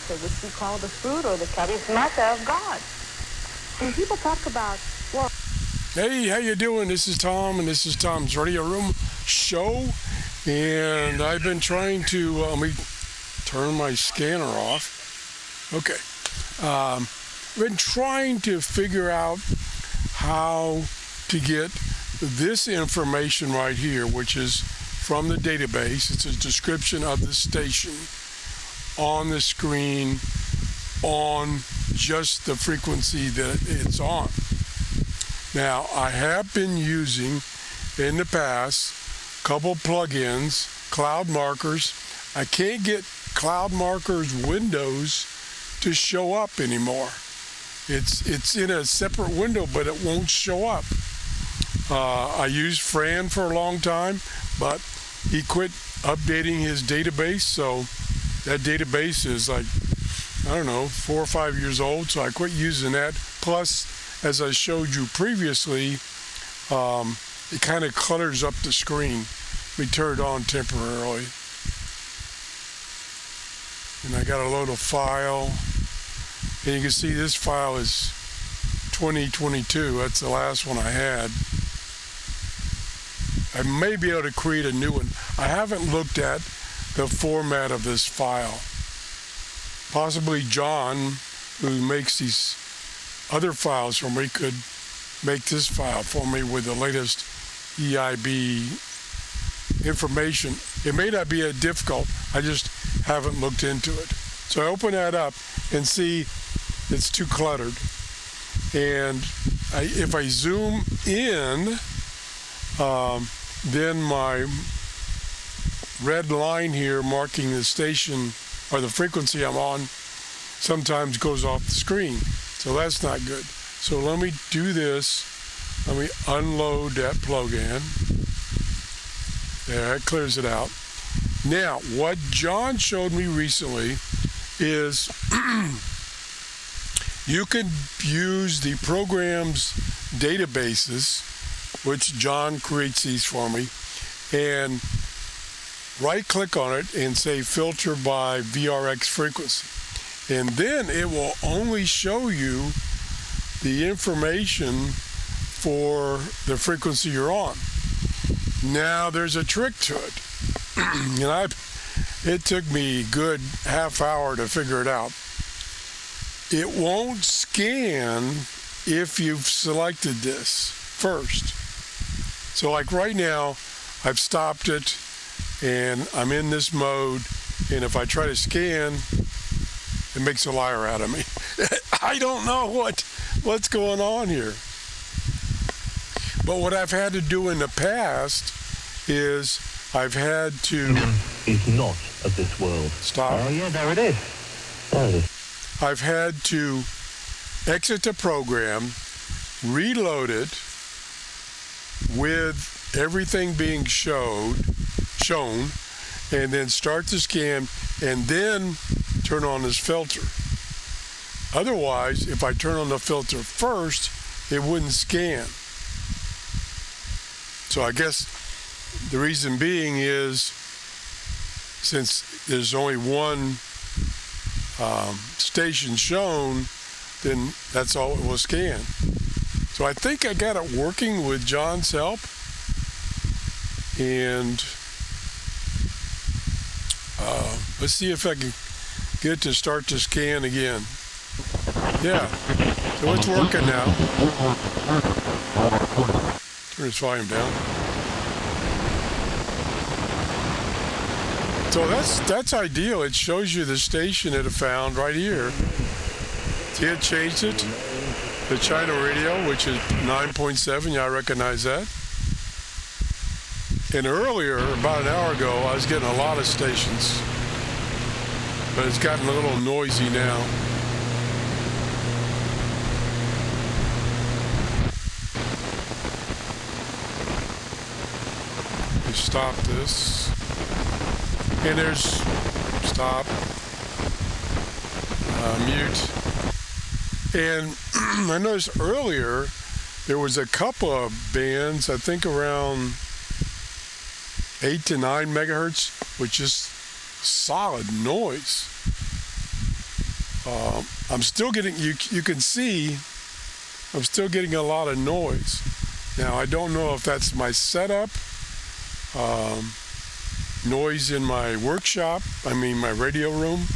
nature, which we call the fruit or the charismata of God. When people talk about, well, hey, how you doing? This is Tom, and this is Tom's Radio Room Show. And I've been trying to, let me turn my scanner off. Okay. I've been trying to figure out how to get this information right here, which is from the database. It's a description of the station on the screen on just the frequency that it's on. Now, I have been using in the past a couple plugins, Cloud Markers. I can't get Cloud Markers windows to show up anymore. It's in a separate window, but it won't show up. I used Fran for a long time, but he quit updating his database, so that database is like, I don't know, 4 or 5 years old, so I quit using that. Plus, as I showed you previously, it kind of clutters up the screen. Let me turn it on temporarily. And I got a load of file. And you can see this file is 2022. That's the last one I had. I may be able to create a new one. I haven't looked at the format of this file. Possibly John, who makes these other files for me, could make this file for me with the latest EIB information. It may not be that difficult. I just haven't looked into it. So I open that up and see it's too cluttered. And if I zoom in, then my red line here marking the station or the frequency I'm on sometimes goes off the screen. So that's not good. So let me do this. Let me unload that plug-in. There, it clears it out. Now, what John showed me recently is you can use the program's databases, which John creates these for me, and right-click on it and say filter by VRX frequency. And then it will only show you the information for the frequency you're on. Now, there's a trick to it. And it took me a good half hour to figure it out. It won't scan if you've selected this first. So like right now, I've stopped it and I'm in this mode, and if I try to scan, it makes a liar out of me. I don't know what's going on here. But what I've had to do in the past is I've had to... is not of this world. Stop. Oh yeah, there it is. There it is. I've had to exit the program, reload it with everything being shown, and then start the scan, and then turn on this filter. Otherwise, if I turn on the filter first, it wouldn't scan. So I guess the reason being is, since there's only one station shown, then that's all it will scan. So I think I got it working with John's help. And let's see if I can get it to start to scan again. Yeah, so it's working now. Turn his volume down. So that's ideal. It shows you the station it found right here. See, it changed it. The China radio, which is 9.7. Yeah, I recognize that. And earlier, about an hour ago, I was getting a lot of stations. But it's gotten a little noisy now. You stop this. And there's stop, mute. And I noticed earlier there was a couple of bands, I think around 8 to 9 megahertz, which is solid noise. I'm still getting, you can see, I'm still getting a lot of noise. Now, I don't know if that's my setup, noise in my workshop, my radio room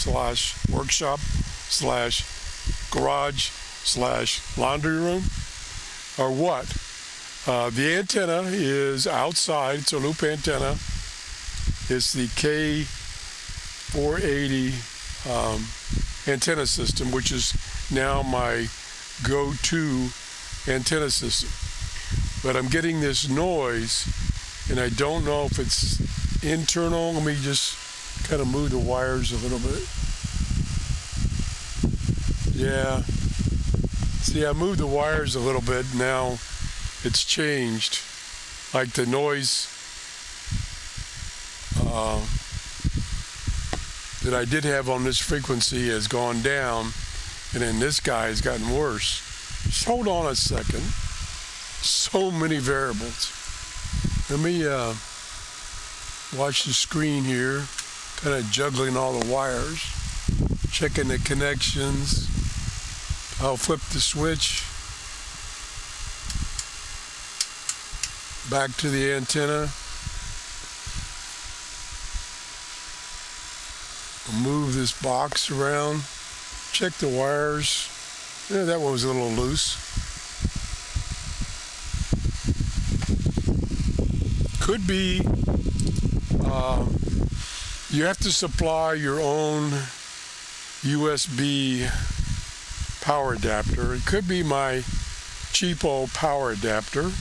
/ workshop / garage / laundry room, or what. The antenna is outside. It's a loop antenna. It's the K480 antenna system, which is now my go-to antenna system. But I'm getting this noise, and I don't know if it's internal. Let me just kind of move the wires a little bit. Yeah. See, I moved the wires a little bit. Now it's changed. Like the noise that I did have on this frequency has gone down, and then this guy has gotten worse. Just hold on a second. So many variables. Let me watch the screen here, kind of juggling all the wires, checking the connections. I'll flip the switch back to the antenna. I'll move this box around, check the wires. Yeah, that one was a little loose. Could be you have to supply your own USB power adapter. It could be my cheapo power adapter.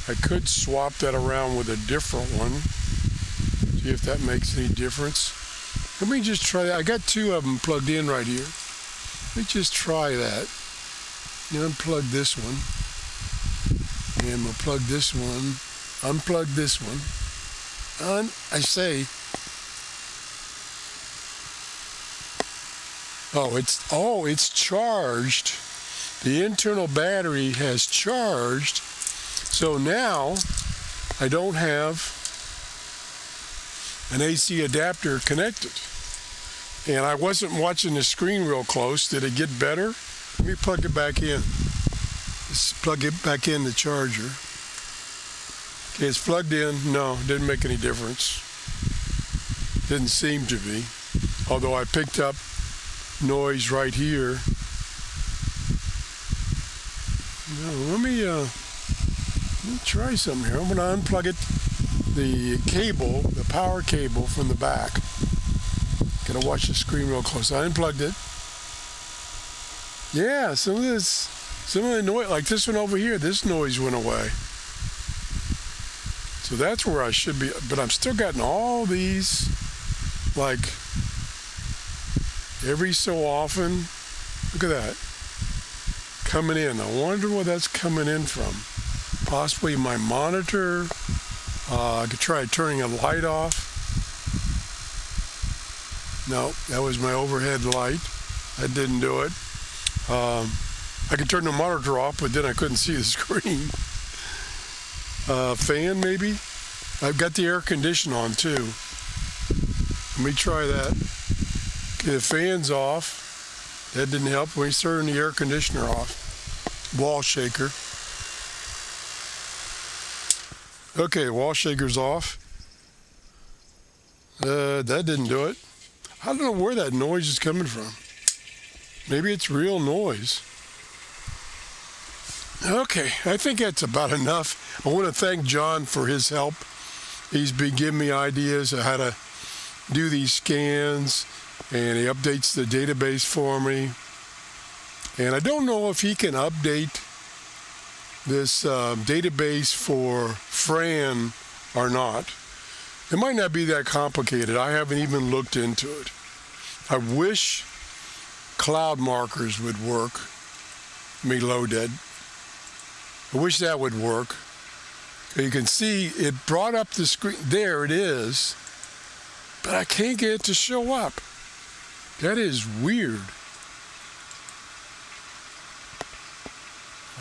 I could swap that around with a different one. See if that makes any difference. Let me just try that. I got two of them plugged in right here. Let me just try that. Unplug this one. And we'll plug this one. Unplug this one. It's charged. The internal battery has charged. So now I don't have an AC adapter connected. And I wasn't watching the screen real close. Did it get better? Let me plug it back in. Let's plug it back in the charger. Okay, it's plugged in. No, didn't make any difference. Didn't seem to be. Although I picked up noise right here. No, let me try something here. I'm going to unplug it, the cable, the power cable from the back. Got to watch the screen real close. I unplugged it. Yeah, some of the noise, like this one over here, this noise went away. So that's where I should be, but I'm still getting all these, like, every so often. Look at that. Coming in. I wonder where that's coming in from. Possibly my monitor. I could try turning a light off. No, that was my overhead light. That didn't do it. I could turn the monitor off, but then I couldn't see the screen. Fan, maybe? I've got the air conditioner on, too. Let me try that. Okay, the fan's off. That didn't help. Let me turn the air conditioner off. Wall shaker. Okay, wall shaker's off. That didn't do it. I don't know where that noise is coming from. Maybe it's real noise. Okay, I think that's about enough. I want to thank John for his help. He's been giving me ideas of how to do these scans, and he updates the database for me. And I don't know if he can update this database for Fran or not. It might not be that complicated. I haven't even looked into it. I wish cloud markers would work. Low dead. I wish that would work. You can see it brought up the screen. There it is. But I can't get it to show up. That is weird.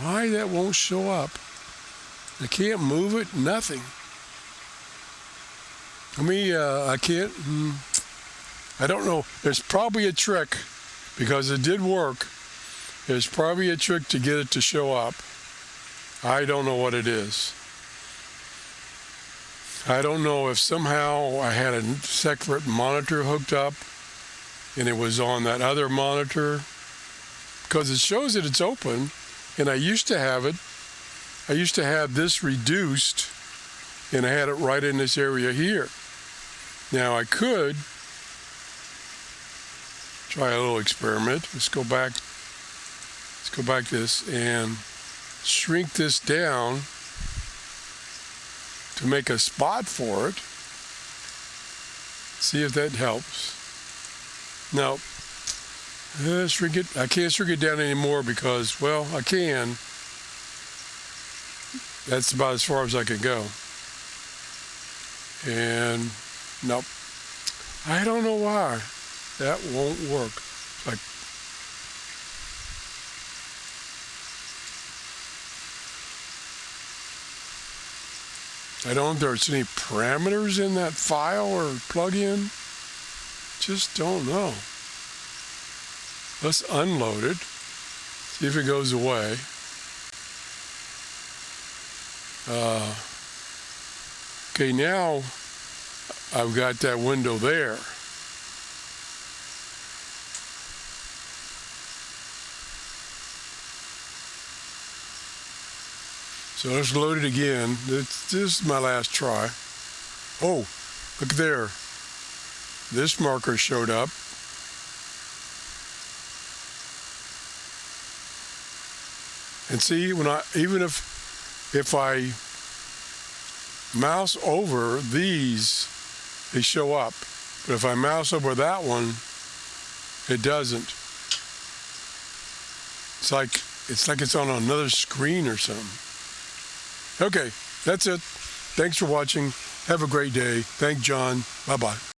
Why that won't show up? I can't move it, nothing. I can't. I don't know. There's probably a trick, because it did work. There's probably a trick to get it to show up. I don't know what it is. I don't know if somehow I had a separate monitor hooked up and it was on that other monitor, because it shows that it's open, and I used to have it. I used to have this reduced, and I had it right in this area here. Now I could try a little experiment. Let's go back this and shrink this down to make a spot for it. See if that helps. Now, shrink it. I can't shrink it down anymore because, well, I can. That's about as far as I can go. And nope. I don't know why that won't work. Like, I don't know if there's any parameters in that file or plugin. Just don't know. Let's unload it. See if it goes away. Okay, now I've got that window there. So let's load it again. This is my last try. Oh, look there. This marker showed up. And see, when even if I mouse over these, they show up. But if I mouse over that one, it doesn't. It's like it's on another screen or something. Okay, that's it. Thanks for watching. Have a great day. Thank John. Bye-bye.